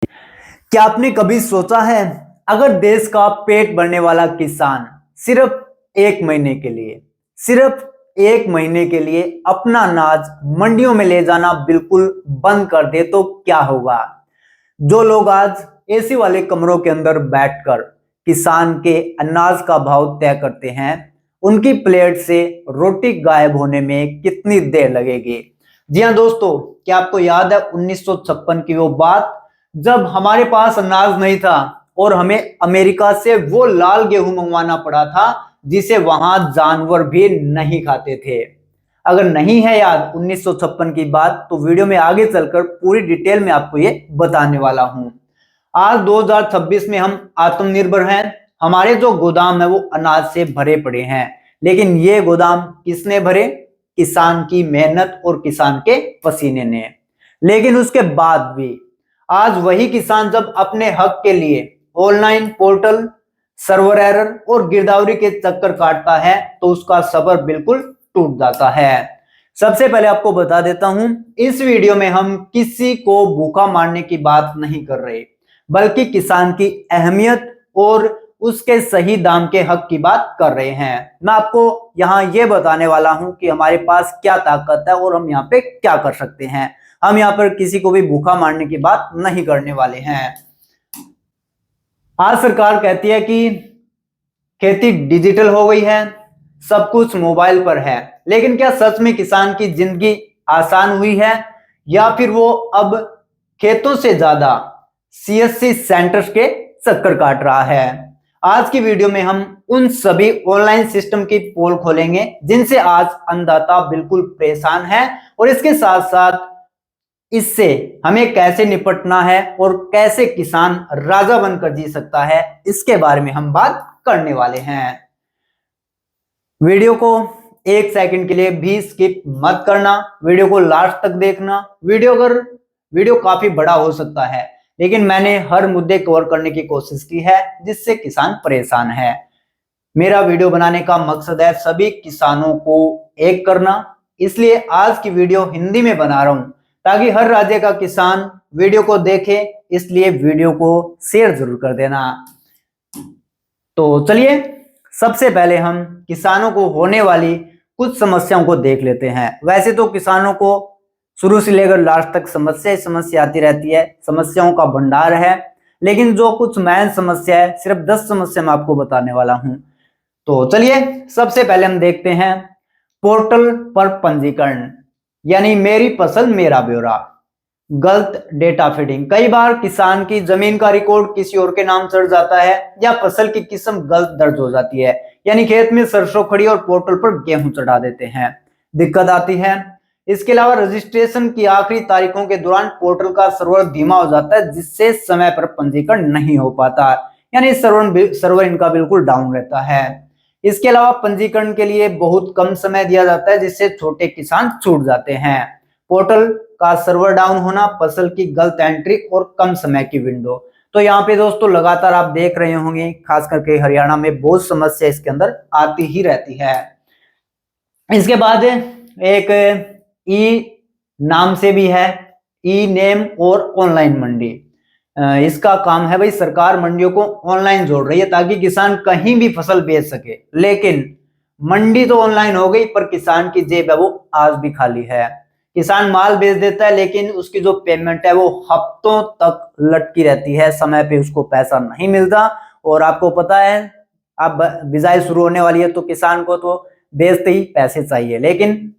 क्या आपने कभी सोचा है, अगर देश का पेट भरने वाला किसान सिर्फ एक महीने के लिए अपना अनाज मंडियों में ले जाना बिल्कुल बंद कर दे तो क्या होगा। जो लोग आज एसी वाले कमरों के अंदर बैठकर किसान के अनाज का भाव तय करते हैं, उनकी प्लेट से रोटी गायब होने में कितनी देर लगेगी। जी हाँ दोस्तों, क्या आपको याद है 1956 की वो बात, जब हमारे पास अनाज नहीं था और हमें अमेरिका से वो लाल गेहूं मंगवाना पड़ा था जिसे वहां जानवर भी नहीं खाते थे। अगर नहीं है याद 1956 की बात, तो वीडियो में आगे चलकर पूरी डिटेल में आपको ये बताने वाला हूं। आज 2026 में हम आत्मनिर्भर हैं, हमारे जो गोदाम है वो अनाज से भरे पड़े हैं, लेकिन ये गोदाम किसने भरे? किसान की मेहनत और किसान के पसीने ने। लेकिन उसके बाद भी आज वही किसान जब अपने हक के लिए ऑनलाइन पोर्टल, सर्वर एरर और गिरदावरी के चक्कर काटता है तो उसका सब्र बिल्कुल टूट जाता है। सबसे पहले आपको बता देता हूं, इस वीडियो में हम किसी को भूखा मारने की बात नहीं कर रहे, बल्कि किसान की अहमियत और उसके सही दाम के हक की बात कर रहे हैं। मैं आपको यहाँ ये बताने वाला हूं कि हमारे पास क्या ताकत है और हम यहाँ पे क्या कर सकते हैं। हम यहाँ पर किसी को भी भूखा मारने की बात नहीं करने वाले हैं। आज सरकार कहती है कि खेती डिजिटल हो गई है, सब कुछ मोबाइल पर है, लेकिन क्या सच में किसान की जिंदगी आसान हुई है, या फिर वो अब खेतों से ज्यादा सीएससी सेंटर्स के चक्कर काट रहा है। आज की वीडियो में हम उन सभी ऑनलाइन सिस्टम की पोल खोलेंगे जिनसे आज अन्नदाता बिल्कुल परेशान है, और इसके साथ साथ इससे हमें कैसे निपटना है और कैसे किसान राजा बनकर जी सकता है, इसके बारे में हम बात करने वाले हैं। वीडियो को एक सेकंड के लिए भी स्किप मत करना, वीडियो को लास्ट तक देखना। वीडियो काफी बड़ा हो सकता है, लेकिन मैंने हर मुद्दे कवर करने की कोशिश की है जिससे किसान परेशान है। मेरा वीडियो बनाने का मकसद है सभी किसानों को एक करना, इसलिए आज की वीडियो हिंदी में बना रहा हूं ताकि हर राज्य का किसान वीडियो को देखे, इसलिए वीडियो को शेयर जरूर कर देना। तो चलिए सबसे पहले हम किसानों को होने वाली कुछ समस्याओं को देख लेते हैं। वैसे तो किसानों को शुरू से लेकर लास्ट तक समस्या आती रहती है, समस्याओं का भंडार है, लेकिन जो कुछ मेन समस्या है, सिर्फ 10 समस्या मैं आपको बताने वाला हूं। तो चलिए सबसे पहले हम देखते हैं पोर्टल पर पंजीकरण, यानी मेरी फसल मेरा ब्यौरा। गलत डेटा फीडिंग, कई बार किसान की जमीन का रिकॉर्ड किसी और के नाम चढ़ जाता है या फसल की किस्म गलत दर्ज हो जाती है, यानी खेत में सरसों खड़ी और पोर्टल पर गेहूं चढ़ा देते हैं, दिक्कत आती है। इसके अलावा रजिस्ट्रेशन की आखिरी तारीखों के दौरान पोर्टल का सर्वर धीमा हो जाता है, जिससे समय पर पंजीकरण नहीं हो पाता, यानी सर्वर इनका बिल्कुल डाउन रहता है। इसके अलावा पंजीकरण के लिए बहुत कम समय दिया जाता है, जिससे छोटे किसान छूट जाते हैं। पोर्टल का सर्वर डाउन होना, फसल की गलत एंट्री और कम समय की विंडो। तो यहाँ पे दोस्तों लगातार आप देख रहे होंगे, खास करके हरियाणा में बहुत समस्या इसके अंदर आती ही रहती है। इसके बाद एक ई नाम से भी है, ई नेम और ऑनलाइन मंडी। इसका काम है भाई, सरकार मंडियों को ऑनलाइन जोड़ रही है ताकि किसान कहीं भी फसल बेच सके, लेकिन मंडी तो ऑनलाइन हो गई पर किसान की जेब है वो आज भी खाली है। किसान माल बेच देता है, लेकिन उसकी जो पेमेंट है वो हफ्तों तक लटकी रहती है, समय पे उसको पैसा नहीं मिलता। और आपको पता है अब बिजाई शुरू होने वाली है, तो किसान को तो बेचते ही पैसे चाहिए, लेकिन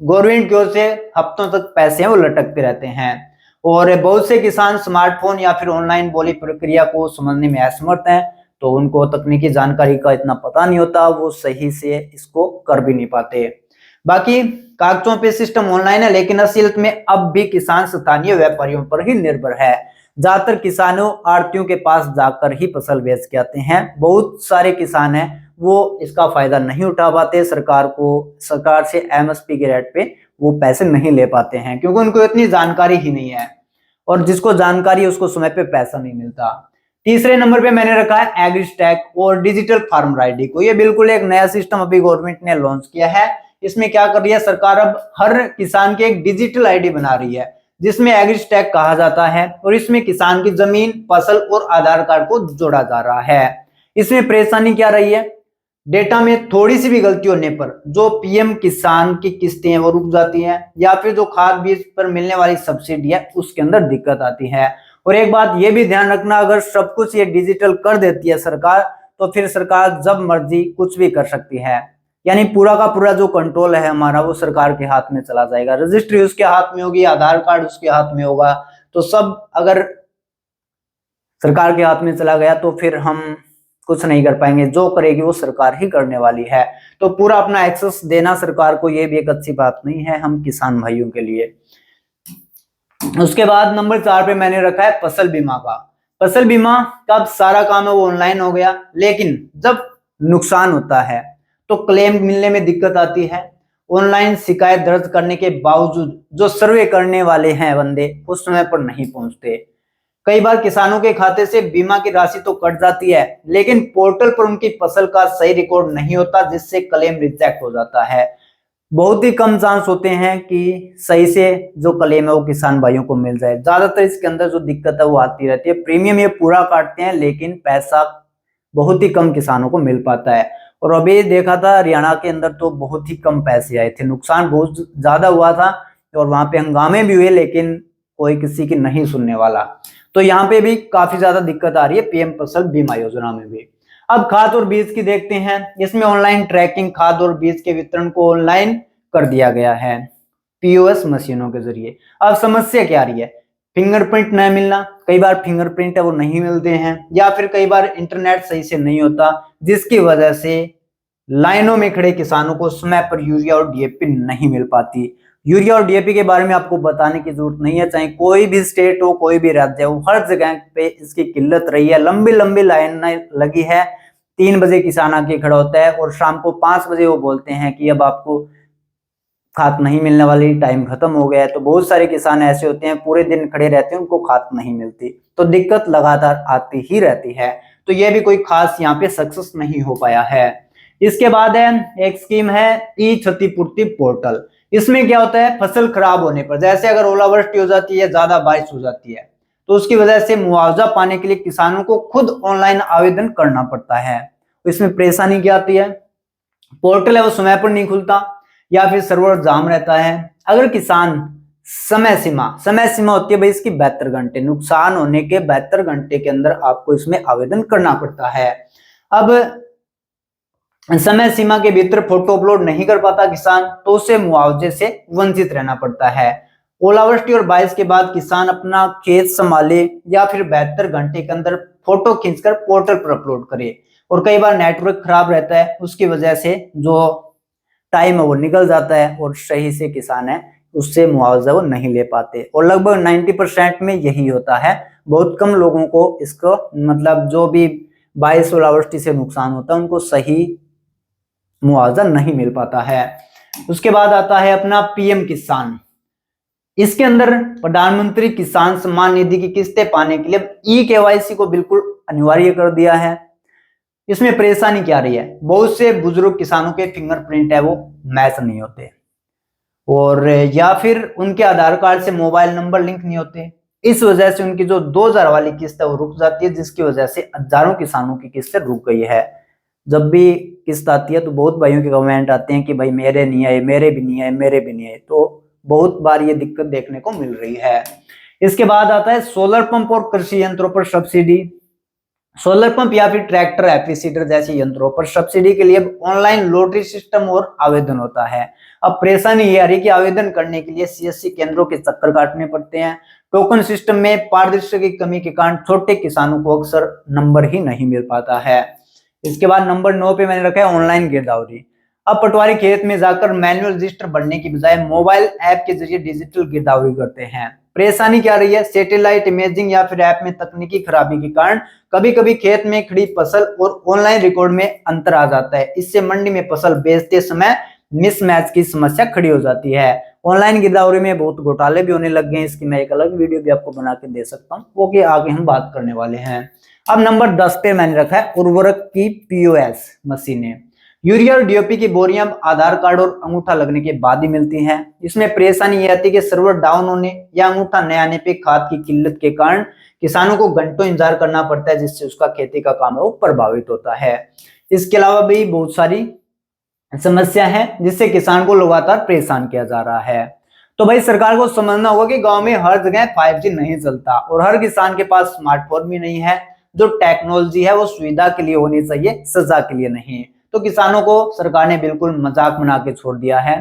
गवर्नमेंट की ओर से हफ्तों तक पैसे हैं वो लटकते रहते हैं। और बहुत से किसान स्मार्टफोन या फिर ऑनलाइन बोली प्रक्रिया को समझने में असमर्थ हैं, तो उनको तकनीकी जानकारी का इतना पता नहीं होता, वो सही से इसको कर भी नहीं पाते। बाकी कागजों पे सिस्टम ऑनलाइन है, लेकिन असलियत में अब भी किसान स्थानीय व्यापारियों पर ही निर्भर है। ज्यादातर किसानों आड़तियों के पास जाकर ही फसल बेच के आते हैं। बहुत सारे किसान हैं वो इसका फायदा नहीं उठा पाते, सरकार से एमएसपी के रेट पे वो पैसे नहीं ले पाते हैं, क्योंकि उनको इतनी जानकारी ही नहीं है, और जिसको जानकारी है उसको समय पे पैसा नहीं मिलता। तीसरे नंबर पे मैंने रखा है एग्रीस्टैक और डिजिटल फार्मर आईडी को। ये बिल्कुल एक नया सिस्टम अभी गवर्नमेंट ने लॉन्च किया है। इसमें क्या कर रही है सरकार, अब हर किसान की एक डिजिटल आईडी बना रही है, जिसमें एग्रीस्टैक कहा जाता है, और इसमें किसान की जमीन, फसल और आधार कार्ड को जोड़ा जा रहा है। इसमें परेशानी क्या रही है, डेटा में थोड़ी सी भी गलती होने पर जो पीएम किसान की किस्तें हैं वो रुक जाती हैं, या फिर जो खाद बीज पर मिलने वाली सब्सिडी है उसके अंदर दिक्कत आती है। और एक बात ये भी ध्यान रखना, अगर सब कुछ ये डिजिटल कर देती है सरकार, तो फिर सरकार जब मर्जी कुछ भी कर सकती है, यानी पूरा का पूरा जो कंट्रोल है हमारा वो सरकार के हाथ में चला जाएगा। रजिस्ट्री उसके हाथ में होगी, आधार कार्ड उसके हाथ में होगा, तो सब अगर सरकार के हाथ में चला गया तो फिर हम कुछ नहीं कर पाएंगे, जो करेगी वो सरकार ही करने वाली है। तो पूरा अपना एक्सेस देना सरकार को, ये भी एक अच्छी बात नहीं है हम किसान भाइयों के लिए। उसके बाद नंबर 4 पे मैंने रखा है फसल बीमा का। फसल बीमा का अब सारा काम है वो ऑनलाइन हो गया, लेकिन जब नुकसान होता है तो क्लेम मिलने में दिक्कत आती है। ऑनलाइन शिकायत दर्ज करने के बावजूद जो सर्वे करने वाले हैं बंदे उस समय पर नहीं पहुंचते। कई बार किसानों के खाते से बीमा की राशि तो कट जाती है, लेकिन पोर्टल पर उनकी फसल का सही रिकॉर्ड नहीं होता, जिससे क्लेम रिजेक्ट हो जाता है। बहुत ही कम चांस होते हैं कि सही से जो क्लेम है वो किसान भाइयों को मिल जाए। ज्यादातर इसके अंदर जो दिक्कत है वो आती रहती है। प्रीमियम ये पूरा काटते हैं, लेकिन पैसा बहुत ही कम किसानों को मिल पाता है। और अभी देखा था हरियाणा के अंदर तो बहुत ही कम पैसे आए थे, नुकसान बहुत ज्यादा हुआ था और वहां पे हंगामे भी हुए, लेकिन कोई किसी की नहीं सुनने वाला। तो यहाँ पे भी काफी ज्यादा दिक्कत आ रही है पीएम फसल बीमा योजना में भी। अब खाद और बीज की देखते हैं। इसमें ऑनलाइन ट्रैकिंग, खाद और बीज के वितरण को ऑनलाइन कर दिया गया है पीओएस मशीनों के जरिए। अब समस्या क्या आ रही है, फिंगरप्रिंट न मिलना। कई बार फिंगरप्रिंट है वो नहीं मिलते हैं, या फिर कई बार इंटरनेट सही से नहीं होता, जिसकी वजह से लाइनों में खड़े किसानों को समय पर यूरिया और डीएपी नहीं मिल पाती। यूरिया और डीएपी के बारे में आपको बताने की जरूरत नहीं है, चाहे कोई भी स्टेट हो, कोई भी राज्य हो, हर जगह पे इसकी किल्लत रही है। लंबी लंबी लाइन लगी है, 3 बजे किसान आके खड़ा होता है और शाम को 5 बजे वो बोलते हैं कि अब आपको खाद नहीं मिलने वाली, टाइम खत्म हो गया है। तो बहुत सारे किसान ऐसे होते हैं पूरे दिन खड़े रहते हैं, उनको खाद नहीं मिलती, तो दिक्कत लगातार आती ही रहती है। तो ये भी कोई खास यहाँ पे सक्सेस नहीं हो पाया है। इसके बाद है एक स्कीम है ई क्षतिपूर्ति पोर्टल। इसमें क्या होता है, फसल खराब होने पर, जैसे अगर ओलावृष्टि हो जाती है, ज्यादा बारिश हो जाती है, तो उसकी वजह से मुआवजा पाने के लिए किसानों को खुद ऑनलाइन आवेदन करना पड़ता है। इसमें परेशानी क्या आती है, पोर्टल है वो समय पर नहीं खुलता, या फिर सर्वर जाम रहता है। अगर किसान समय सीमा होती है भाई इसकी 72 घंटे, नुकसान होने के 72 घंटे के अंदर आपको इसमें आवेदन करना पड़ता है। अब समय सीमा के भीतर फोटो अपलोड नहीं कर पाता किसान, तो उसे मुआवजे से वंचित रहना पड़ता है। ओलावृष्टि और बारिश के बाद किसान अपना खेत संभाले या फिर 72 घंटे के अंदर फोटो खींचकर पोर्टल पर अपलोड करे, और कई बार नेटवर्क खराब रहता है, उसकी वजह से जो टाइम है वो निकल जाता है और सही से किसान है उससे मुआवजा वो नहीं ले पाते। और लगभग 90% में यही होता है, बहुत कम लोगों को इसको मतलब जो भी बारिश ओलावृष्टि से नुकसान होता है उनको सही मुआवजा नहीं मिल पाता है। उसके बाद आता है अपना पीएम किसान। इसके अंदर प्रधानमंत्री किसान सम्मान निधि की किस्तें पाने के लिए ई केवाईसी को बिल्कुल अनिवार्य कर दिया है। इसमें परेशानी क्या रही है, बहुत से बुजुर्ग किसानों के फिंगरप्रिंट है वो मैच नहीं होते, और या फिर उनके आधार कार्ड से मोबाइल नंबर लिंक नहीं होते। इस वजह से उनकी जो 2000 वाली किस्त है वो रुक जाती है, जिसकी वजह से हजारों किसानों की किस्तें रुक गई है। जब भी किस्त आती है तो बहुत भाइयों के कमेंट आते हैं कि भाई मेरे नहीं आए, मेरे भी नहीं आए, मेरे भी नहीं आए, तो बहुत बार ये दिक्कत देखने को मिल रही है। इसके बाद आता है सोलर पंप और कृषि यंत्रों पर सब्सिडी। सोलर पंप या फिर ट्रैक्टर, एपी सीडर जैसे यंत्रों पर सब्सिडी के लिए ऑनलाइन लॉटरी सिस्टम और आवेदन होता है। अब परेशानी ये आ रही है कि आवेदन करने के लिए सीएससी केंद्रों के चक्कर काटने पड़ते हैं। टोकन सिस्टम में पारदर्शिता की कमी के कारण छोटे किसानों को अक्सर नंबर ही नहीं मिल पाता है। इसके बाद नंबर 9 पे मैंने रखा है ऑनलाइन गिरदावरी। अब पटवारी खेत में जाकर मैनुअल रजिस्टर भरने की बजाय मोबाइल ऐप के जरिए डिजिटल गिरदावरी करते हैं। परेशानी क्या रही है, सैटेलाइट इमेजिंग या फिर ऐप में तकनीकी खराबी के कारण कभी कभी खेत में खड़ी फसल और ऑनलाइन रिकॉर्ड में अंतर आ जाता है। इससे मंडी में फसल बेचते समय मिसमैच की समस्या खड़ी हो जाती है। ऑनलाइन गिरदावरी में बहुत घोटाले भी होने लग गए हैं, इसकी मैं एक अलग वीडियो भी आपको बना के दे सकता हूँ, वो कि आगे हम बात करने वाले हैं। अब नंबर 10 पे मैंने रखा है उर्वरक की पीओएस मशीनें। यूरिया और डीओपी की बोरियां आधार कार्ड और अंगूठा लगने के बाद ही मिलती हैं। इसमें परेशानी यह आती है कि सर्वर डाउन होने या अंगूठा न आने पे खाद की किल्लत के कारण किसानों को घंटों इंतजार करना पड़ता है, जिससे उसका खेती का काम है वो प्रभावित होता है। इसके अलावा भी बहुत सारी समस्या है जिससे किसान को लगातार परेशान किया जा रहा है। तो भाई सरकार को समझना होगा कि गांव में हर जगह 5G नहीं चलता और हर किसान के पास स्मार्टफोन भी नहीं है। जो टेक्नोलॉजी है वो सुविधा के लिए होनी चाहिए, सजा के लिए नहीं। तो किसानों को सरकार ने बिल्कुल मजाक बना के छोड़ दिया है।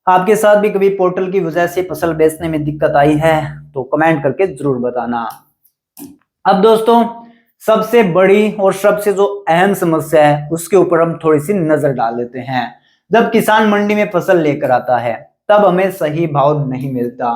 आपके साथ भी कभी पोर्टल की वजह से फसल बेचने में दिक्कत आई है तो कमेंट करके जरूर बताना। अब दोस्तों सबसे बड़ी और सबसे जो अहम समस्या है उसके ऊपर हम थोड़ी सी नजर डाल लेते हैं। जब किसान मंडी में फसल लेकर आता है तब हमें सही भाव नहीं मिलता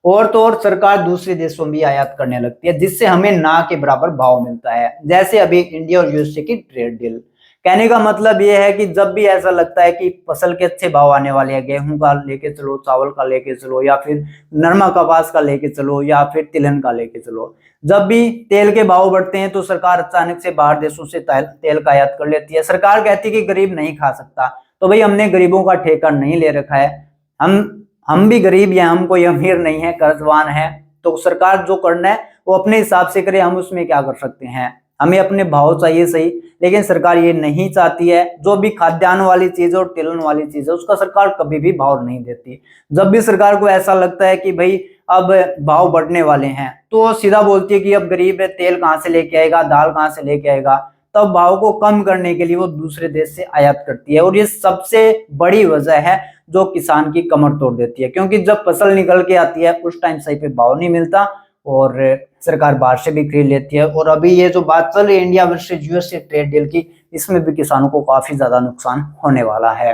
और तो और सरकार दूसरे देशों में भी आयात करने लगती है, जिससे हमें ना के बराबर भाव मिलता है। जैसे अभी इंडिया और यूएसए की ट्रेड डील। कहने का मतलब यह है कि जब भी ऐसा लगता है कि फसल के अच्छे भाव आने वाले हैं, गेहूं का लेके चलो, चावल का लेके चलो, या फिर नरमा कपास का लेके चलो, या फिर तिलहन का लेके चलो, जब भी तेल के भाव बढ़ते हैं तो सरकार अचानक से बाहर देशों से तेल का आयात कर लेती है। सरकार कहती है कि गरीब नहीं खा सकता। तो भाई हमने गरीबों का ठेका नहीं ले रखा है, हम भी गरीब या हम कोई अमीर नहीं है, कर्जवान है। तो सरकार जो करना है वो अपने हिसाब से करे, हम उसमें क्या कर सकते हैं। हमें अपने भाव चाहिए सही, लेकिन सरकार ये नहीं चाहती है। जो भी खाद्यान्न वाली चीज और तिलहन वाली चीज है उसका सरकार कभी भी भाव नहीं देती। जब भी सरकार को ऐसा लगता है कि भाई अब भाव बढ़ने वाले हैं तो सीधा बोलती है कि अब गरीब है, तेल कहाँ से लेके आएगा, दाल कहाँ से लेके आएगा। तब भाव को कम करने के लिए वो दूसरे देश से आयात करती है और ये सबसे बड़ी वजह है जो किसान की कमर तोड़ देती है। क्योंकि जब फसल निकल के आती है उस टाइम सही पे भाव नहीं मिलता और सरकार बाहर से भी खरीद लेती है। और अभी ये जो बात चल रही है India versus USA trade deal की, इसमें भी किसानों को काफी ज्यादा नुकसान होने वाला है।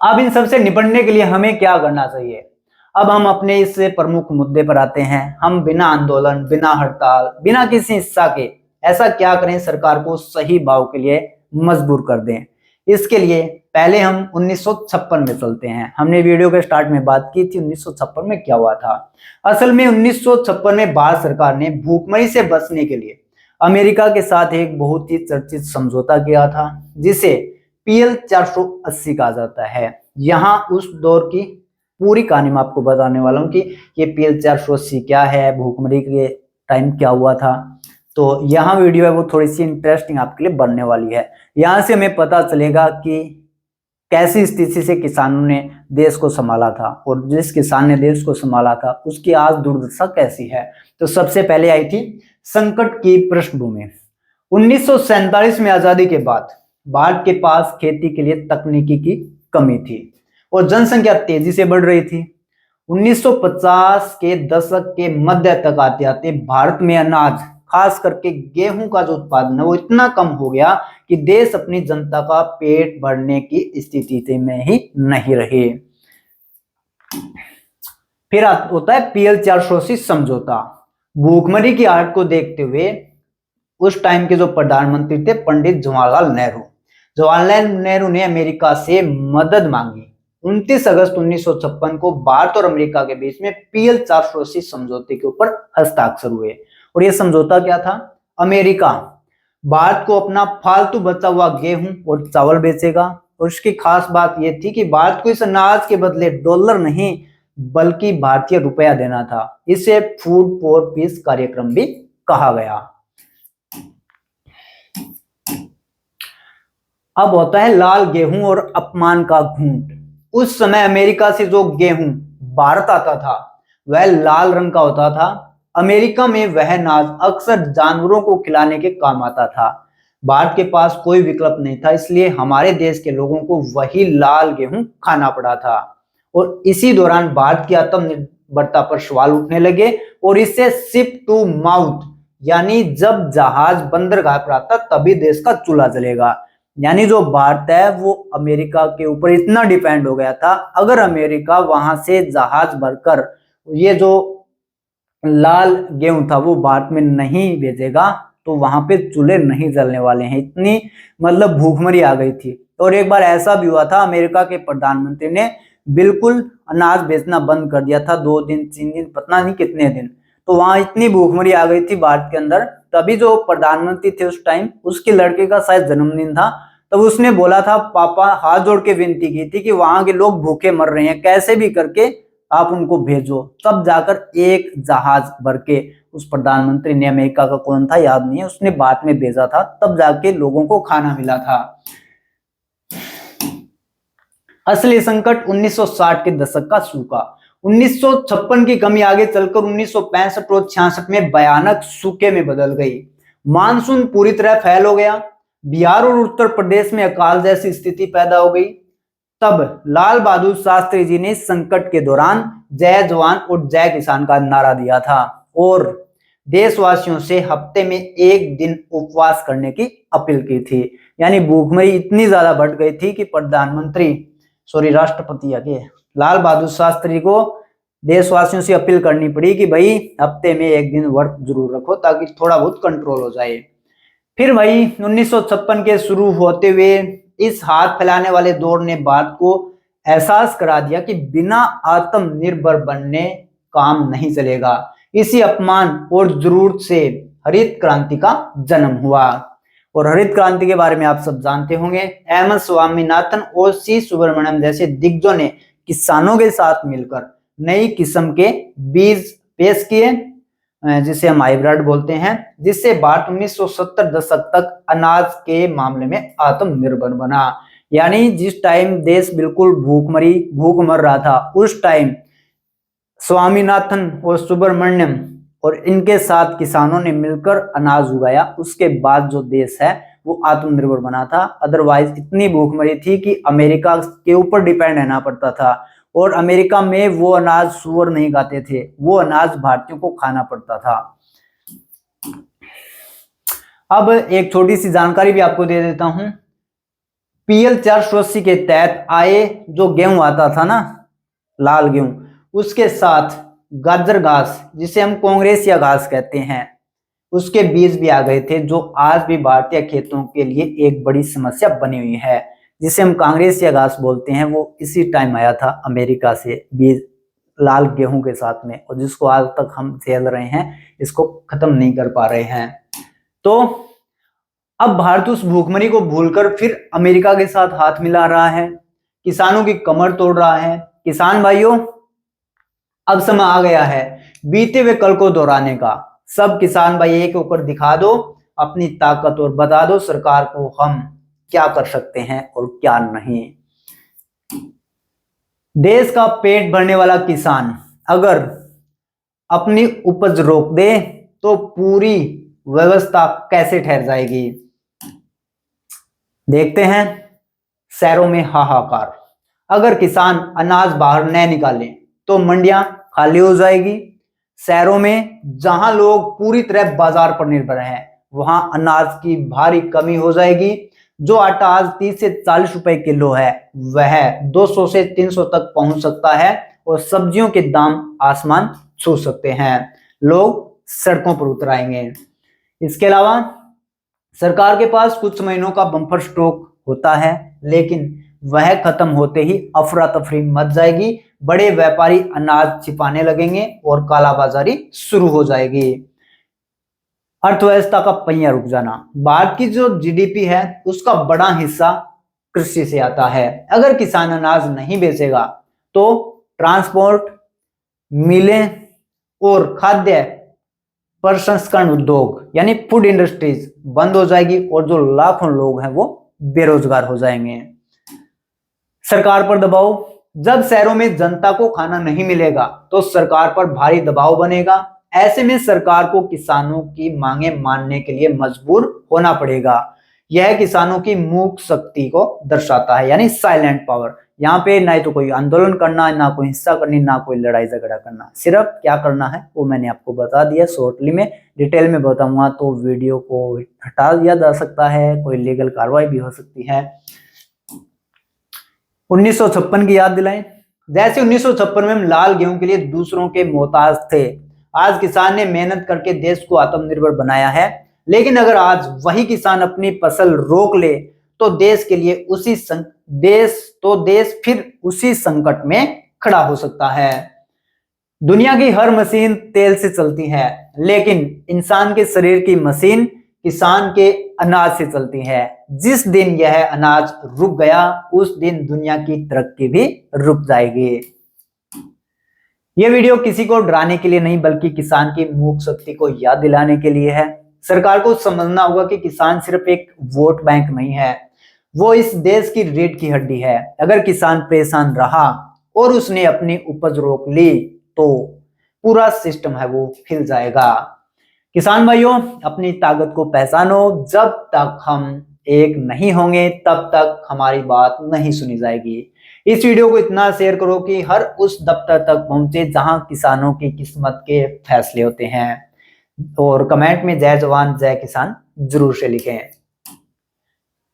अब इन सबसे निपटने के लिए हमें क्या करना चाहिए? अब हम अपने इस प्रमुख मुद्दे पर आते हैं। हम बिना आंदोलन, बिना हड़ताल, बिना किसी हिस्सा के ऐसा क्या करें सरकार को सही भाव के लिए मजबूर कर दें। इसके लिए पहले हम 1956 में चलते हैं। हमने वीडियो के स्टार्ट में बात की थी 1956 में क्या हुआ था। असल में 1956 में भारत सरकार ने भूखमरी से बचने के लिए अमेरिका के साथ एक बहुत ही चर्चित समझौता किया था, जिसे PL 480 कहा जाता है। यहाँ उस दौर की पूरी कहानी मैं आपको बताने वाला हूँ कि ये PL 480 क्या है, भूखमरी के टाइम क्या हुआ था। तो यहाँ वीडियो है वो थोड़ी सी इंटरेस्टिंग आपके लिए बनने वाली है। यहाँ से हमें पता चलेगा कि कैसी स्थिति से किसानों ने देश को संभाला था और जिस किसान ने देश को संभाला था उसकी आज दुर्दशा कैसी है। तो सबसे पहले आई थी संकट की पृष्ठभूमि। 1947 में आजादी के बाद भारत के पास खेती के लिए तकनीकी की कमी थी और जनसंख्या तेजी से बढ़ रही थी। 1950 के दशक के मध्य तक आते आते भारत में अनाज, खास करके गेहूं का जो उत्पादन है वो इतना कम हो गया कि देश अपनी जनता का पेट भरने की स्थिति में ही नहीं रहे। फिर होता है PL 480 समझौता। भूखमरी की हालत को देखते हुए उस टाइम के जो प्रधानमंत्री थे पंडित जवाहरलाल नेहरू, जवाहरलाल नेहरू ने अमेरिका से मदद मांगी। 29 अगस्त 1956 को भारत और अमेरिका के बीच में PL 480 समझौते के ऊपर हस्ताक्षर हुए। और ये समझौता क्या था? अमेरिका भारत को अपना फालतू बचा हुआ गेहूं और चावल बेचेगा और उसकी खास बात यह थी कि भारत को इस अनाज के बदले डॉलर नहीं बल्कि भारतीय रुपया देना था। इसे फूड फॉर पीस कार्यक्रम भी कहा गया। अब होता है लाल गेहूं और अपमान का घूंट। उस समय अमेरिका से जो गेहूं भारत आता था वह लाल रंग का होता था। अमेरिका में वह अनाज अक्सर जानवरों को खिलाने के काम आता था। भारत के पास कोई विकल्प नहीं था, इसलिए हमारे देश के लोगों को वही लाल गेहूं खाना पड़ा था। और इसी दौरान भारत की आत्मनिर्भरता पर सवाल उठने लगे और इससे शिप टू माउथ, यानी जब जहाज बंदरगाह पर आता तभी देश का चूल्हा जलेगा। यानी जो भारत है वो अमेरिका के ऊपर इतना डिपेंड हो गया था, अगर अमेरिका वहां से जहाज भरकर ये जो लाल गेहूं था वो भारत में नहीं भेजेगा तो वहां पे चूल्हे नहीं जलने वाले हैं। इतनी मतलब भूखमरी आ गई थी। और एक बार ऐसा भी हुआ था, अमेरिका के प्रधानमंत्री ने बिल्कुल अनाज बेचना बंद कर दिया था, 2 दिन 3 दिन पता नहीं कितने दिन। तो वहां इतनी भूखमरी आ गई थी भारत के अंदर, तभी जो प्रधानमंत्री थे उस टाइम, उसके लड़के का शायद जन्मदिन था, तब उसने बोला था, पापा हाथ जोड़ के विनती की थी कि वहां के लोग भूखे मर रहे हैं, कैसे भी करके आप उनको भेजो। तब जाकर एक जहाज भर के उस प्रधानमंत्री ने, अमेरिका का कौन था याद नहीं है, उसने बाद में भेजा था, तब जाके लोगों को खाना मिला था। असली संकट 1960 के दशक का सूखा। 1956 की कमी आगे चलकर 1965 और 66 में भयानक सूखे में बदल गई। मानसून पूरी तरह फेल हो गया, बिहार और उत्तर प्रदेश में अकाल जैसी स्थिति पैदा हो गई। तब लाल बहादुर शास्त्री जी ने इस संकट के दौरान जय जवान और जय किसान का नारा दिया था और देशवासियों से हफ्ते में एक दिन उपवास करने की अपील की थी। यानी भूखमरी इतनी ज्यादा बढ़ गई थी कि राष्ट्रपति आगे लाल बहादुर शास्त्री को देशवासियों से अपील करनी पड़ी कि भाई हफ्ते में एक दिन व्रत जरूर रखो ताकि थोड़ा बहुत कंट्रोल हो जाए। फिर भाई 1956 के शुरू होते हुए इस हाथ फैलाने वाले दौर ने भारत को एहसास करा दिया कि बिना आत्मनिर्भर बनने काम नहीं चलेगा। इसी अपमान और जरूरत से हरित क्रांति का जन्म हुआ और हरित क्रांति के बारे में आप सब जानते होंगे। एम स्वामीनाथन और सी सुब्रमण्यम जैसे दिग्गजों ने किसानों के साथ मिलकर नई किस्म के बीज पेश किए, जिसे हम हाइब्रिड बोलते हैं, जिससे भारत 1970 दशक तक अनाज के मामले में आत्मनिर्भर बना। यानी जिस टाइम देश बिल्कुल भूख मर रहा था, उस टाइम स्वामीनाथन और सुब्रमण्यम और इनके साथ किसानों ने मिलकर अनाज उगाया। उसके बाद जो देश है वो आत्मनिर्भर बना था। अदरवाइज इतनी भूखमरी थी कि अमेरिका के ऊपर डिपेंड रहना पड़ता था और अमेरिका में वो अनाज सुअर नहीं खाते थे, वो अनाज भारतीयों को खाना पड़ता था। अब एक छोटी सी जानकारी भी आपको दे देता हूं। PL 480 के तहत आए जो गेहूं आता था ना, लाल गेहूं, उसके साथ गाजर घास, जिसे हम कांग्रेसिया घास कहते हैं, उसके बीज भी आ गए थे, जो आज भी भारतीय खेतों के लिए एक बड़ी समस्या बनी हुई है, जिसे हम कांग्रेसिया घास बोलते हैं। वो इसी टाइम आया था अमेरिका से बीज लाल गेहूं के साथ में, और जिसको आज तक हम झेल रहे हैं, इसको खत्म नहीं कर पा रहे हैं। तो अब भारत उस भूखमरी को भूलकर फिर अमेरिका के साथ हाथ मिला रहा है, किसानों की कमर तोड़ रहा है। किसान भाइयों, अब समय आ गया है बीते हुए कल को दोहराने का। सब किसान भाई एक होकर दिखा दो अपनी ताकत और बता दो सरकार को हम क्या कर सकते हैं और क्या नहीं। देश का पेट भरने वाला किसान अगर अपनी उपज रोक दे तो पूरी व्यवस्था कैसे ठहर जाएगी। देखते हैं शहरों में हाहाकार। अगर किसान अनाज बाहर न निकाले तो मंडियां खाली हो जाएगी। शहरों में जहां लोग पूरी तरह बाजार पर निर्भर हैं, वहां अनाज की भारी कमी हो जाएगी। जो आटा आज 30 से 40 रुपए किलो है, वह 200 से 300 तक पहुंच सकता है और सब्जियों के दाम आसमान छू सकते हैं। लोग सड़कों पर उतर आएंगे। इसके अलावा सरकार के पास कुछ महीनों का बम्पर स्टॉक होता है, लेकिन वह खत्म होते ही अफरा तफरी मच जाएगी। बड़े व्यापारी अनाज छिपाने लगेंगे और कालाबाजारी शुरू हो जाएगी। अर्थव्यवस्था का पहिया रुक जाना। भारत की जो GDP है उसका बड़ा हिस्सा कृषि से आता है। अगर किसान अनाज नहीं बेचेगा तो ट्रांसपोर्ट, मिलें और खाद्य प्रसंस्करण उद्योग यानी फूड इंडस्ट्रीज बंद हो जाएगी और जो लाखों लोग हैं वो बेरोजगार हो जाएंगे। सरकार पर दबाव। जब शहरों में जनता को खाना नहीं मिलेगा तो सरकार पर भारी दबाव बनेगा। ऐसे में सरकार को किसानों की मांगे मानने के लिए मजबूर होना पड़ेगा। यह किसानों की मूक शक्ति को दर्शाता है, यानी साइलेंट पावर। यहाँ पे ना तो कोई आंदोलन करना, ना कोई हिस्सा करनी, ना कोई लड़ाई झगड़ा करना, सिर्फ क्या करना है वो मैंने आपको बता दिया शॉर्टली में। डिटेल में बताऊंगा तो वीडियो को हटा दिया जा सकता है, कोई लीगल कार्रवाई भी हो सकती है। 1956 की याद दिलाएं। जैसे 1956 में हम लाल गेहूं के लिए दूसरों के मोहताज थे, आज किसान ने मेहनत करके देश को आत्मनिर्भर बनाया है। लेकिन अगर आज वही किसान अपनी फसल रोक ले तो देश के लिए देश फिर उसी संकट में खड़ा हो सकता है। दुनिया की हर मशीन तेल से चलती है, लेकिन इंसान के शरीर की मशीन किसान के अनाज से चलती है। जिस दिन यह अनाज रुक गया, उस दिन दुनिया की तरक्की भी रुक जाएगी। यह वीडियो किसी को डराने के लिए नहीं, बल्कि किसान की मूक शक्ति को याद दिलाने के लिए है। सरकार को समझना होगा कि किसान सिर्फ एक वोट बैंक नहीं है, वो इस देश की रीढ़ की हड्डी है। अगर किसान परेशान रहा और उसने अपनी उपज रोक ली, तो पूरा सिस्टम है वो हिल जाएगा। किसान भाइयों, अपनी ताकत को पहचानो। जब तक हम एक नहीं होंगे, तब तक हमारी बात नहीं सुनी जाएगी। इस वीडियो को इतना शेयर करो कि हर उस दफ्तर तक पहुंचे जहां किसानों की किस्मत के फैसले होते हैं। और कमेंट में जय जवान जय किसान जरूर से लिखें।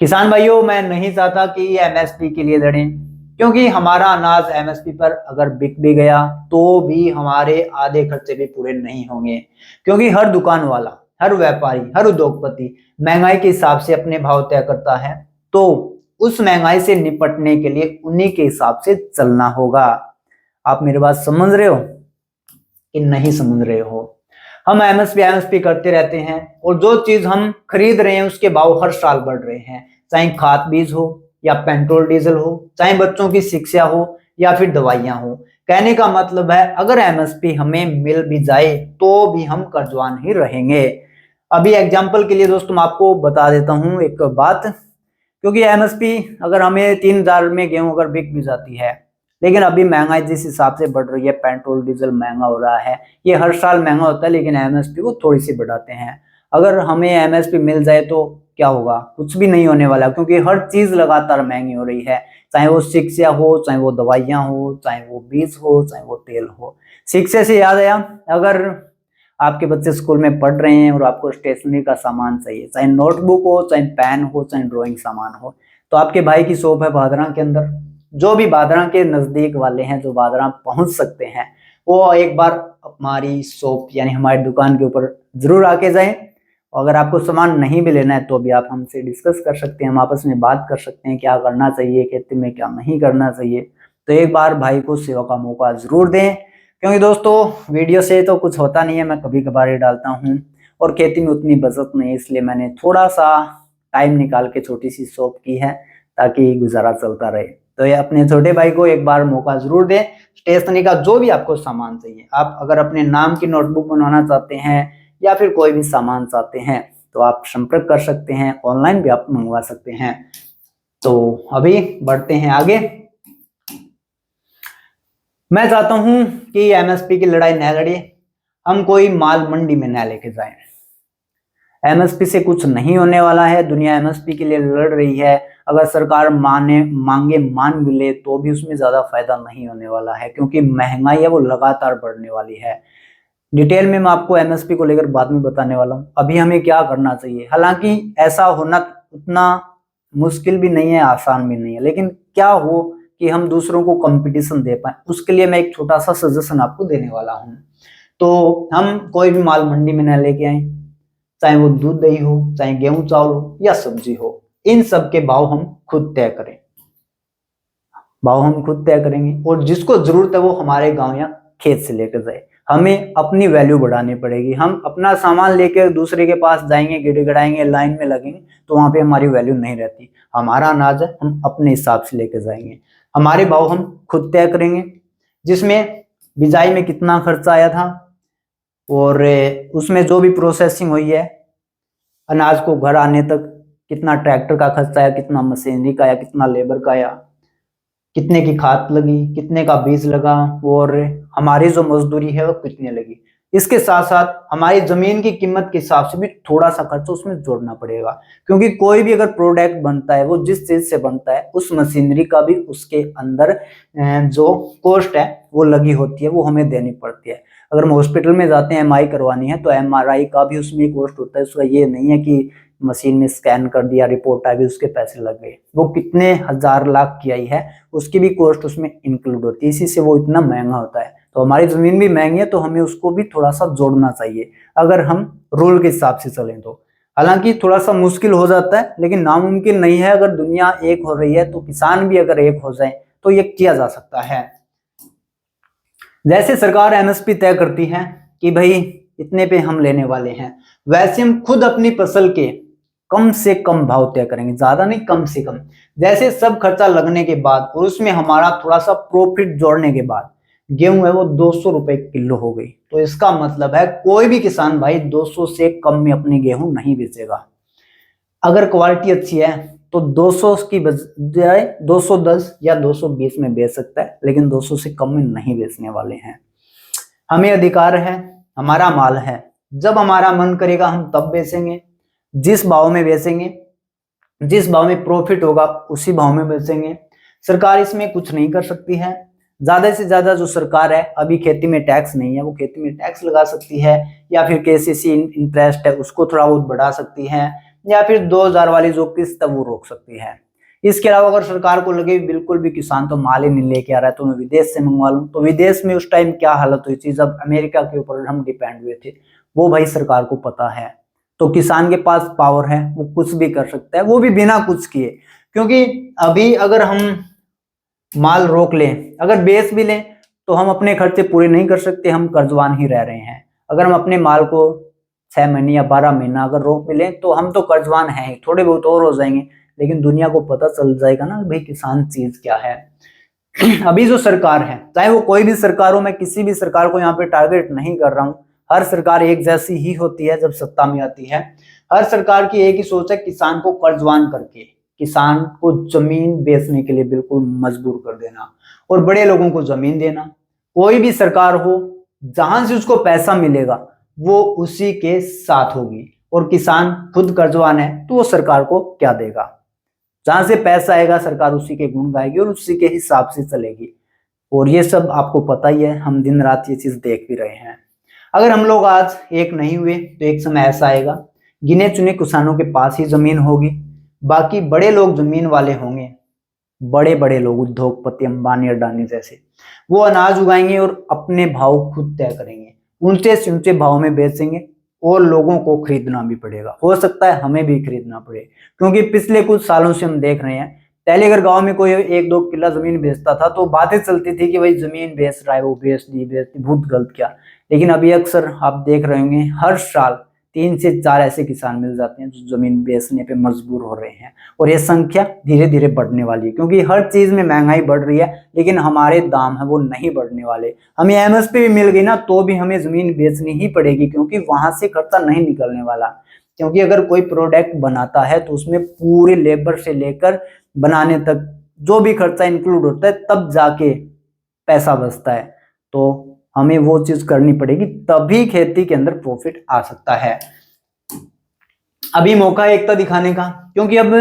किसान भाइयों, मैं नहीं चाहता कि एमएसपी के लिए लड़ें, क्योंकि हमारा अनाज एमएसपी पर अगर बिक भी गया तो भी हमारे आधे खर्चे भी पूरे नहीं होंगे, क्योंकि हर दुकान वाला, हर व्यापारी, हर उद्योगपति महंगाई के हिसाब से अपने भाव तय करता है। तो उस महंगाई से निपटने के लिए उन्हीं के हिसाब से चलना होगा। आप मेरी बात समझ रहे हो कि नहीं समझ रहे हो? हम एमएसपी करते रहते हैं, और जो चीज हम खरीद रहे हैं उसके भाव हर साल बढ़ रहे हैं, चाहे खाद बीज हो या पेट्रोल डीजल हो, चाहे बच्चों की शिक्षा हो या फिर दवाइयां हो। कहने का मतलब है, अगर एमएसपी हमें मिल भी जाए तो भी हम कर्जवान ही रहेंगे। अभी एग्जाम्पल के लिए दोस्तों मैं आपको बता देता हूँ एक बात, क्योंकि एमएसपी अगर हमें 3,000 में गेहूं अगर बिक भी जाती है, लेकिन अभी महंगाई जिस हिसाब से बढ़ रही है, पेट्रोल डीजल महंगा हो रहा है, ये हर साल महंगा होता है, लेकिन एमएसपी को थोड़ी सी बढ़ाते हैं। अगर हमें एमएसपी मिल जाए तो क्या होगा? कुछ भी नहीं होने वाला, क्योंकि हर चीज लगातार महंगी हो रही है, चाहे वो शिक्षा हो, चाहे वो दवाइयां हो, चाहे वो बीज हो, चाहे वो तेल हो। शिक्षा से याद आया, अगर आपके बच्चे स्कूल में पढ़ रहे हैं और आपको स्टेशनरी का सामान चाहिए, चाहे नोटबुक हो, चाहे पेन हो, चाहे ड्राइंग सामान हो, तो आपके भाई की शॉप है भादरा के अंदर। जो भी भादरा के नजदीक वाले हैं, जो भादरा पहुंच सकते हैं, वो एक बार हमारी शॉप यानी हमारी दुकान के ऊपर जरूर आके जाएं। अगर आपको सामान नहीं भी लेना है तो भी आप हमसे डिस्कस कर सकते हैं, हम आपस में बात कर सकते हैं क्या करना चाहिए खेती में, क्या नहीं करना चाहिए। तो एक बार भाई को सेवा का मौका जरूर दें, क्योंकि दोस्तों वीडियो से तो कुछ होता नहीं है, मैं कभी कभार ही डालता हूँ, और खेती में उतनी बचत नहीं, इसलिए मैंने थोड़ा सा टाइम निकाल के छोटी सी शॉप की है, ताकि गुजारा चलता रहे। तो ये अपने छोटे भाई को एक बार मौका जरूर दें। स्टेशनरी का जो भी आपको सामान चाहिए, आप अगर अपने नाम की नोटबुक बनवाना चाहते हैं या फिर कोई भी सामान चाहते हैं, तो आप संपर्क कर सकते हैं, ऑनलाइन भी आप मंगवा सकते हैं। तो अभी बढ़ते हैं आगे। मैं चाहता हूं कि एमएसपी की लड़ाई न लड़े, हम कोई माल मंडी में न लेके जाएं। एमएसपी से कुछ नहीं होने वाला है, दुनिया एमएसपी के लिए लड़ रही है। अगर सरकार मांगे मान भी ले तो भी उसमें ज्यादा फायदा नहीं होने वाला है, क्योंकि महंगाई है वो लगातार बढ़ने वाली है। डिटेल में मैं आपको एमएसपी को लेकर बाद में बताने वाला हूँ। अभी हमें क्या करना चाहिए, हालांकि ऐसा होना उतना मुश्किल भी नहीं है, आसान भी नहीं है, लेकिन क्या हो कि हम दूसरों को कंपटीशन दे पाए, उसके लिए मैं एक छोटा सा सजेशन आपको देने वाला हूँ। तो हम कोई भी माल मंडी में न लेके आए, चाहे वो दूध दही हो, चाहे गेहूं चावल हो या सब्जी हो, इन सब के भाव हम खुद तय करें। भाव हम खुद तय करेंगे, और जिसको जरूरत है वो हमारे गांव या खेत से लेकर जाए। हमें अपनी वैल्यू बढ़ानी पड़ेगी। हम अपना सामान लेकर दूसरे के पास जाएंगे, गिड़गिड़ाएंगे, लाइन में लगेंगे, तो वहां पे हमारी वैल्यू नहीं रहती। हमारा अनाज है, हम अपने हिसाब से लेकर जाएंगे, हमारे भाव हम खुद तय करेंगे। जिसमें बिजाई में कितना खर्चा आया था, और उसमें जो भी प्रोसेसिंग हुई है, अनाज को घर आने तक कितना ट्रैक्टर का खर्चा आया, कितना मशीनरी का आया, कितना लेबर का आया, कितने की खाद लगी, कितने का बीज लगा, और हमारी जो मजदूरी है वो कितनी लगी। इसके साथ साथ हमारी जमीन की कीमत के हिसाब से भी थोड़ा सा खर्च उसमें जोड़ना पड़ेगा, क्योंकि कोई भी अगर प्रोडक्ट बनता है वो जिस चीज से बनता है, उस मशीनरी का भी उसके अंदर जो कॉस्ट है वो लगी होती है, वो हमें देनी पड़ती है। अगर हम हॉस्पिटल में जाते हैं एमआरआई करवानी है, तो एमआरआई का भी उसमें कॉस्ट होता है। उसका ये नहीं है कि मशीन में स्कैन कर दिया, रिपोर्ट आ गई, उसके पैसे लग गए। वो कितने हजार लाख की आई है, उसकी भी कॉस्ट उसमें इंक्लूड होती है, इसी से वो इतना महंगा होता है। तो हमारी जमीन भी महंगी है, तो हमें उसको भी थोड़ा सा जोड़ना चाहिए, अगर हम रूल के हिसाब से चलें तो। हालांकि थोड़ा सा मुश्किल हो जाता है, लेकिन नामुमकिन नहीं है। अगर दुनिया एक हो रही है, तो किसान भी अगर एक हो जाए तो ये किया जा सकता है। जैसे सरकार एमएसपी तय करती है कि भाई इतने पे हम लेने वाले हैं, वैसे हम खुद अपनी फसल के कम से कम भाव तय करेंगे, ज्यादा नहीं कम से कम। जैसे सब खर्चा लगने के बाद और उसमें हमारा थोड़ा सा प्रॉफिट जोड़ने के बाद गेहूं है वो 200 रुपए किलो हो गई, तो इसका मतलब है कोई भी किसान भाई 200 से कम में अपनी गेहूं नहीं बेचेगा। अगर क्वालिटी अच्छी है तो 200 की बजाय 210 या 220 में बेच सकता है, लेकिन 200 से कम में नहीं बेचने वाले हैं। हमें अधिकार है, हमारा माल है, जब हमारा मन करेगा हम तब बेचेंगे, जिस भाव में बेचेंगे, जिस भाव में प्रॉफिट होगा उसी भाव में बेचेंगे। सरकार इसमें कुछ नहीं कर सकती है। ज्यादा से ज्यादा जो सरकार है, अभी खेती में टैक्स नहीं है, वो खेती में टैक्स लगा सकती है, या फिर केसीसी इंटरेस्ट है उसको थोड़ा बहुत बढ़ा सकती है, या फिर 2000 वाली जो किस्त है वो रोक सकती है। इसके अलावा अगर सरकार को लगे बिल्कुल भी किसान तो माल ही नहीं लेके आ रहा है तो मैं विदेश से मंगवा लूं, तो विदेश में उस टाइम क्या हालत हुई थी जब अमेरिका के ऊपर हम डिपेंड हुए थे, वो भाई सरकार को पता है। तो किसान के पास पावर है, वो कुछ भी कर सकता है, वो भी बिना कुछ किए। क्योंकि अभी अगर हम माल रोक लें, अगर बेच भी लें, तो हम अपने खर्चे पूरे नहीं कर सकते, हम कर्जवान ही रह रहे हैं। अगर हम अपने माल को 6 महीने या 12 महीना अगर रोक भी लें तो हम तो कर्जवान हैं, थोड़े बहुत और हो जाएंगे, लेकिन दुनिया को पता चल जाएगा ना भाई किसान चीज क्या है। अभी जो सरकार है, चाहे वो कोई भी सरकार हो, मैं किसी भी सरकार को यहाँ पे टारगेट नहीं कर रहा हूँ, हर सरकार एक जैसी ही होती है जब सत्ता में आती है। हर सरकार की एक ही सोच है, किसान को कर्जवान करके किसान को जमीन बेचने के लिए बिल्कुल मजबूर कर देना और बड़े लोगों को जमीन देना। कोई भी सरकार हो, जहां से उसको पैसा मिलेगा वो उसी के साथ होगी, और किसान खुद कर्जवान है तो वो सरकार को क्या देगा। जहां से पैसा आएगा सरकार उसी के गुण गाएगी और उसी के हिसाब से चलेगी। और ये सब आपको पता ही है, हम दिन रात ये चीज देख भी रहे हैं। अगर हम लोग आज एक नहीं हुए तो एक समय ऐसा आएगा, गिने चुने किसानों के पास ही जमीन होगी, बाकी बड़े लोग जमीन वाले होंगे, बड़े बड़े लोग उद्योगपति अंबानी अडानी जैसे, वो अनाज उगाएंगे और अपने भाव खुद तय करेंगे, ऊंचे से ऊंचे भाव में बेचेंगे और लोगों को खरीदना भी पड़ेगा। हो सकता है हमें भी खरीदना पड़े, क्योंकि पिछले कुछ सालों से हम देख रहे हैं, पहले अगर गांव में कोई 1-2 किला जमीन बेचता था तो बातें चलती थी कि भाई जमीन बेच रहा है, वो बेच दी बहुत गलत क्या। लेकिन अभी अक्सर आप देख रहे होंगे हर साल 3 से 4 ऐसे किसान मिल जाते हैं जो जमीन बेचने पे मजबूर हो रहे हैं, और ये संख्या धीरे धीरे बढ़ने वाली है, क्योंकि हर चीज में महंगाई बढ़ रही है, लेकिन हमारे दाम है वो नहीं बढ़ने वाले। हमें एमएसपी भी मिल गई ना तो भी हमें जमीन बेचनी ही पड़ेगी, क्योंकि वहां से खर्चा नहीं निकलने वाला। क्योंकि अगर कोई प्रोडक्ट बनाता है तो उसमें पूरे लेबर से लेकर बनाने तक जो भी खर्चा इंक्लूड होता है, तब जाके पैसा बचता है। तो हमें वो चीज करनी पड़ेगी, तभी खेती के अंदर प्रॉफिट आ सकता है। अभी मौका है एकता दिखाने का, क्योंकि अब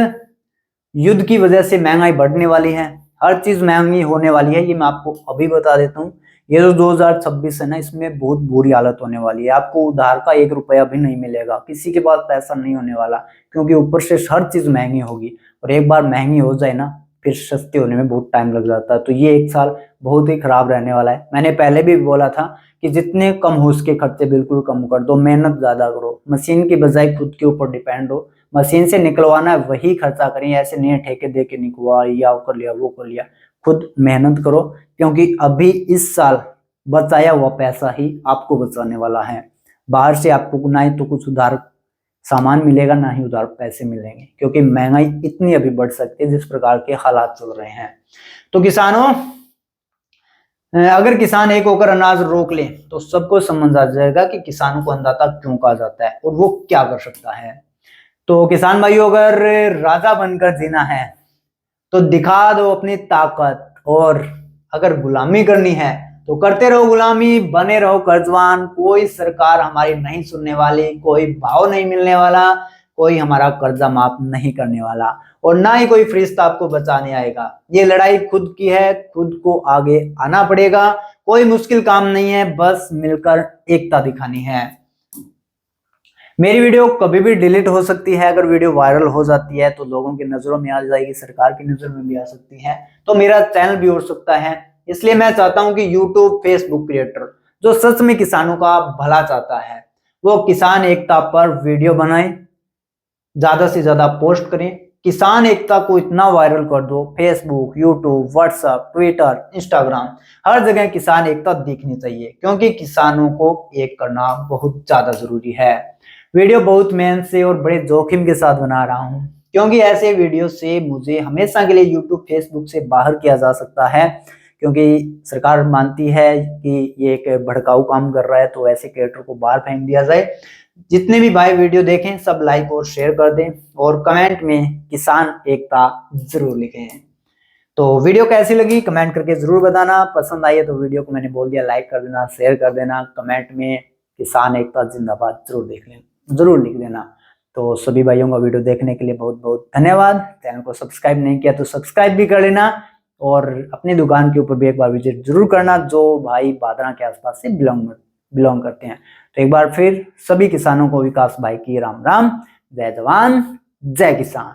युद्ध की वजह से महंगाई बढ़ने वाली है, हर चीज महंगी होने वाली है। ये मैं आपको अभी बता देता हूँ, ये जो 2026 है ना, इसमें बहुत बुरी हालत होने वाली है। आपको उधार का 1 रुपया भी नहीं मिलेगा, किसी के पास पैसा नहीं होने वाला, क्योंकि ऊपर से हर चीज महंगी होगी, और एक बार महंगी हो जाए ना फिर सस्ती होने में बहुत टाइम लग जाता है। तो ये 1 साल बहुत ही खराब रहने वाला है। मैंने पहले भी बोला था कि जितने कम हो उसके खर्चे बिल्कुल कम कर दो, मेहनत ज्यादा करो, मशीन की बजाय खुद के ऊपर डिपेंड हो, मशीन से निकलवाना है वही खर्चा करें, ऐसे नहीं ठेके दे के निकलवा या कर लिया वो कर लिया, खुद मेहनत करो। क्योंकि अभी इस साल बचाया हुआ पैसा ही आपको बचाने वाला है। बाहर से आपको ना ही तो कुछ उधार सामान मिलेगा, ना ही उधार पैसे मिलेंगे, क्योंकि महंगाई इतनी अभी बढ़ सकती है जिस प्रकार के हालात चल रहे हैं। तो किसानों, अगर किसान एक होकर अनाज रोक ले तो सबको समझ आ जाएगा कि किसानों को अन्नदाता क्यों कहा जाता है और वो क्या कर सकता है। तो किसान भाइयों, अगर राजा बनकर जीना है तो दिखा दो अपनी ताकत, और अगर गुलामी करनी है तो करते रहो गुलामी, बने रहो कर्जवान। कोई सरकार हमारी नहीं सुनने वाली, कोई भाव नहीं मिलने वाला, कोई हमारा कर्जा माफ नहीं करने वाला, और ना ही कोई फरिश्ता आपको बचाने आएगा। ये लड़ाई खुद की है, खुद को आगे आना पड़ेगा। कोई मुश्किल काम नहीं है, बस मिलकर एकता दिखानी है। मेरी वीडियो कभी भी डिलीट हो सकती है, अगर वीडियो वायरल हो जाती है तो लोगों की नजरों में आ जाएगी, सरकार की नजर में भी आ सकती है, तो मेरा चैनल भी उड़ सकता है। इसलिए मैं चाहता हूं कि यूट्यूब, फेसबुक क्रिएटर जो सच में किसानों का भला चाहता है वो किसान एकता पर वीडियो बनाएं, ज्यादा से ज्यादा पोस्ट करें, किसान एकता को इतना वायरल कर दो, Facebook, YouTube, WhatsApp, Twitter, Instagram, हर जगह किसान एकता दिखनी चाहिए, क्योंकि किसानों को एक करना बहुत ज्यादा जरूरी है। वीडियो बहुत मेहनत से और बड़े जोखिम के साथ बना रहा हूँ, क्योंकि ऐसे वीडियो से मुझे हमेशा के लिए यूट्यूब, फेसबुक से बाहर किया जा सकता है, क्योंकि सरकार मानती है कि ये एक भड़काऊ काम कर रहा है, तो ऐसे क्रिएटर को बाहर फेंक दिया जाए। जितने भी भाई वीडियो देखें सब लाइक और शेयर कर दें, और कमेंट में किसान एकता जरूर लिखें। तो वीडियो कैसी लगी कमेंट करके जरूर बताना। पसंद आई है तो वीडियो को मैंने बोल दिया लाइक कर देना, शेयर कर देना, कमेंट में किसान एकता जिंदाबाद जरूर लिख देना। तो सभी भाइयों का वीडियो देखने के लिए बहुत बहुत धन्यवाद। चैनल को सब्सक्राइब नहीं किया तो सब्सक्राइब भी कर लेना, और अपनी दुकान के ऊपर भी एक बार विजिट जरूर करना, जो भाई बादरा के आसपास से बिलोंग करते हैं। तो एक बार फिर सभी किसानों को विकास भाई की राम राम। जय जवान जय किसान।